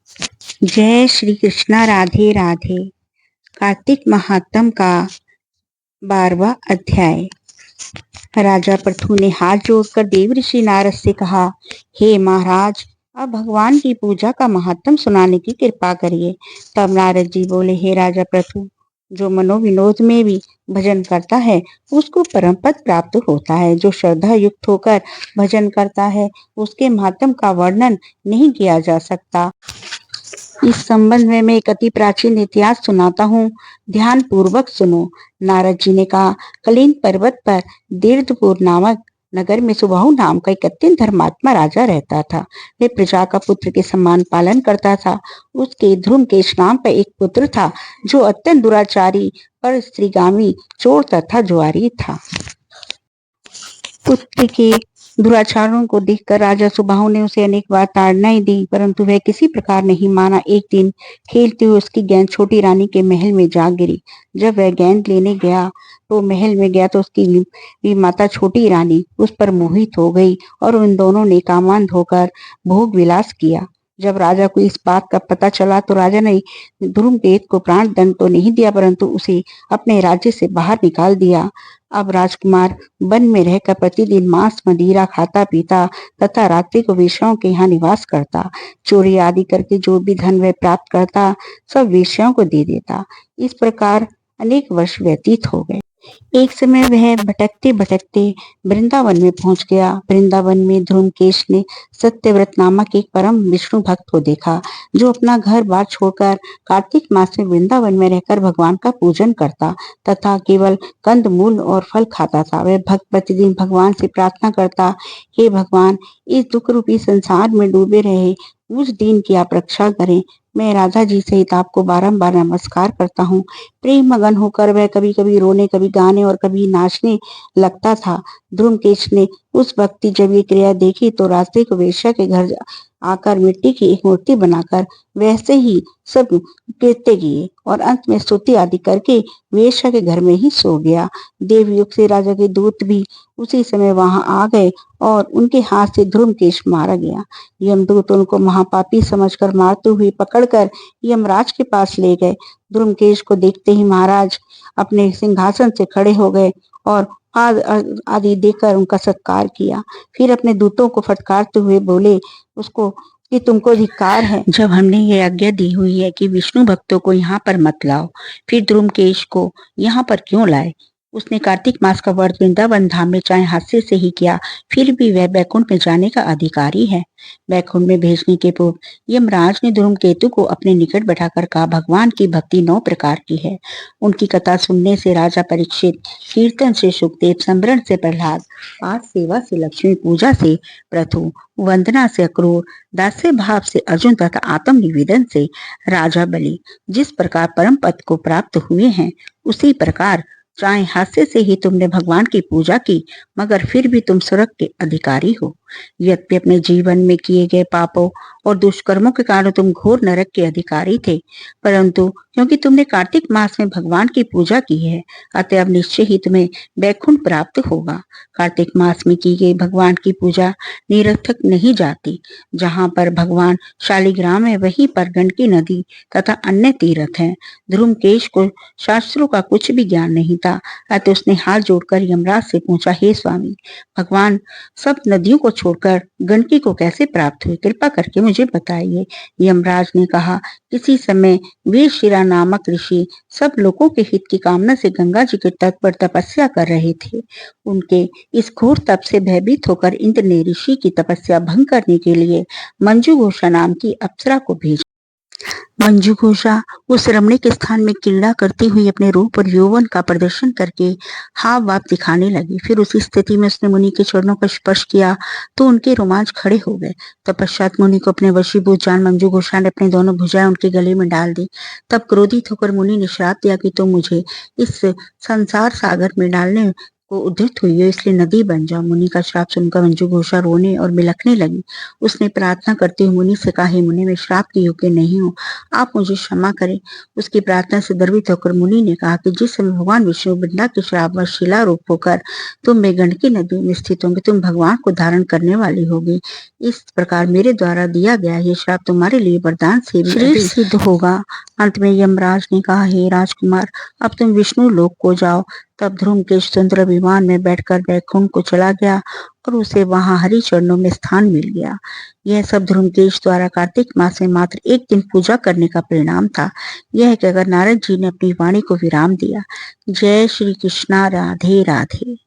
जय श्री कृष्णा। राधे राधे। कार्तिक महात्म का 12वां अध्याय। राजा पृथु ने हाथ जोड़कर देव ऋषि नारद से कहा, हे महाराज, अब भगवान की पूजा का महात्म सुनाने की कृपा करिए। तब नारद जी बोले, हे राजा पृथु, जो मनोविनोद में भी भजन करता है उसको परम पद प्राप्त होता है। जो श्रद्धा युक्त होकर भजन करता है उसके महात्म का वर्णन नहीं किया जा सकता। इस संबंध में मैं एक अति प्राचीन इतिहास सुनाता हूँ, ध्यान पूर्वक सुनो। नारद जी ने कहा, कलिंग पर्वत पर दीर्घपुर नामक नगर में सुबाहु नाम का एक अत्यंत धर्मात्मा राजा रहता था। वह प्रजा का पुत्र के समान पालन करता था। उसके ध्रुमकेश नाम का एक पुत्र था जो अत्यंत दुराचारी और स्त्रीगामी, चोर तथा जुआरी था। पुत्र के दुराचारों को देखकर राजा सुबाहु ने उसे अनेक बार ताड़नाएं दी, परंतु वह किसी प्रकार नहीं माना। एक दिन खेलते हुए उसकी गेंद छोटी रानी के महल में जा गिरी। जब वह गेंद लेने गया तो महल में गया तो उसकी भी माता छोटी रानी उस पर मोहित हो गई और उन दोनों ने कामांध होकर भोग विलास किया। जब राजा को इस बात का पता चला तो राजा ने धूमकेतु को प्राण दंड तो नहीं दिया, परंतु उसे अपने राज्य से बाहर निकाल दिया। अब राजकुमार वन में रहकर प्रतिदिन मांस मदिरा खाता पीता तथा रात्रि को वेश्याओं के यहाँ निवास करता। चोरी आदि करके जो भी धन वह प्राप्त करता सब वेश्याओं को दे देता। इस प्रकार अनेक वर्ष व्यतीत हो गए। एक समय वह भटकते भटकते वृंदावन में पहुंच गया। वृंदावन में ध्रुमकेश ने सत्यव्रत नामक एक परम विष्णु भक्त को देखा जो अपना घर बार छोड़कर कार्तिक मास में वृंदावन में रहकर भगवान का पूजन करता तथा केवल कंद मूल और फल खाता था। वह भक्त प्रतिदिन भगवान से प्रार्थना करता, हे भगवान, इस दुख रूपी संसार में डूबे रहे उस दीन की आप रक्षा करें। मैं राधा जी सहित आपको बारंबार नमस्कार करता हूँ। प्रेम मगन होकर वह कभी कभी रोने, कभी गाने और कभी नाचने लगता था। ध्रुमकेश ने उस वक्त जब ये क्रिया देखी तो रात्रि को वेश्या के घर आकर मिट्टी की एक मूर्ति बनाकर वैसे ही सब कृत्य किए और अंत में स्तुति आदि करके वेश्या के घर में ही सो गया। देवयुग से राजा के दूत भी उसी समय वहां आ गए और उनके हाथ से ध्रुमकेश मारा गया। यमदूत उनको महापापी समझकर मारते हुए पकड़कर यमराज के पास ले गए। ध्रुमकेश को देखते ही महाराज अपने सिंहासन से खड़े हो गए और आदि देकर उनका सत्कार किया। फिर अपने दूतों को फटकारते हुए बोले उसको कि तुमको धिक्कार है। जब हमने ये आज्ञा दी हुई है कि विष्णु भक्तों को यहाँ पर मत लाओ, फिर ध्रुमकेश को यहाँ पर क्यों लाए? उसने कार्तिक मास का व्रत वृंदावन धाम में चाहे हास्य से ही किया, फिर भी वह बैकुंठ में जाने का अधिकारी है। बैकुंठ में भेजने के पूर्व यमराज ने धूमकेतु को अपने निकट बैठाकर कहा, भगवान की भक्ति 9 प्रकार की है। उनकी कथा सुनने से राजा परीक्षित, कीर्तन से सुखदेव, स्मरण से प्रहलाद, पाठ सेवा से लक्ष्मी, पूजा से पृथु, वंदना से अक्रूर, दास्य भाव से अर्जुन तथा आत्म निवेदन से राजा बलि जिस प्रकार परम पद को प्राप्त हुए हैं, उसी प्रकार चाहे हास्य से ही तुमने भगवान की पूजा की, मगर फिर भी तुम स्वर्ग के अधिकारी हो। यद्यपि अपने जीवन में किए गए पापों और दुष्कर्मों के कारण तुम घोर नरक के अधिकारी थे, परंतु क्योंकि तुमने कार्तिक मास में भगवान की पूजा की है, अतः अब निश्चय ही तुम्हें बैकुंठ प्राप्त होगा। कार्तिक मास में की गई भगवान की पूजा निरर्थक नहीं जाती। जहाँ पर भगवान शालिग्राम है वहीं पर गंडकी नदी तथा अन्य तीर्थ हैं। ध्रुमकेश को शास्त्रों का कुछ भी ज्ञान नहीं था, अतः उसने हाथ जोड़कर यमराज से पूछा, हे स्वामी, भगवान सब नदियों को छोड़कर गंडकी को कैसे प्राप्त हुए? कृपा करके मुझे बताइए। यमराज ने कहा, किसी समय वीर शिरा नामक ऋषि सब लोगों के हित की कामना से गंगा जी के तट पर तपस्या कर रहे थे। उनके इस घोर तप से भयभीत होकर इंद्र ने ऋषि की तपस्या भंग करने के लिए मंजू घोषा नाम की अप्सरा को भेजा। मंजू घोषा उस रमणीक स्थान में क्रीड़ा करती हुई अपने रूप और यौवन का प्रदर्शन करके हाव भाव दिखाने लगी। फिर उसी स्थिति में उसने मुनि के चरणों पर स्पर्श किया तो उनके रोमांच खड़े हो गए। तपश्चात मुनि को अपने वशीभूत जान मंजू घोषा ने अपनी दोनों भुजाएं उनके गले में डाल दी। तब क्रोधित होकर मुनि ने श्राप दिया कि तुम मुझे इस संसार सागर में डालने को उद्धत हुई हो, इसलिए नदी बन जाओ। मुनि का श्राप सुनकर मंजू घोषा रोने और बिलखने लगी। उसने प्रार्थना करते हुए मुनि से कहा, हे मुनि, मैं श्राप की योग्य नहीं हूँ, आप मुझे क्षमा करें। उसकी प्रार्थना से द्रवित होकर मुनि ने कहा कि जिस समय भगवान विष्णु बिंदा के श्राप व शिला रूप होकर तुम में गंडकी नदी में स्थित होंगे, तुम भगवान को धारण करने वाली होगी। इस प्रकार मेरे द्वारा दिया गया ये श्राप तुम्हारे लिए वरदान से भी अधिक सिद्ध होगा। अंत में यमराज ने कहा, हे राजकुमार, अब तुम विष्णु लोक को जाओ। तब ध्रुमकेश सुंदर विमान में बैठकर वैकुंठ को चला गया और उसे वहां हरि चरणों में स्थान मिल गया। यह सब ध्रुमकेश द्वारा कार्तिक मास में मात्र एक दिन पूजा करने का परिणाम था। यह कहकर नारद जी ने अपनी वाणी को विराम दिया। जय श्री कृष्णा। राधे राधे।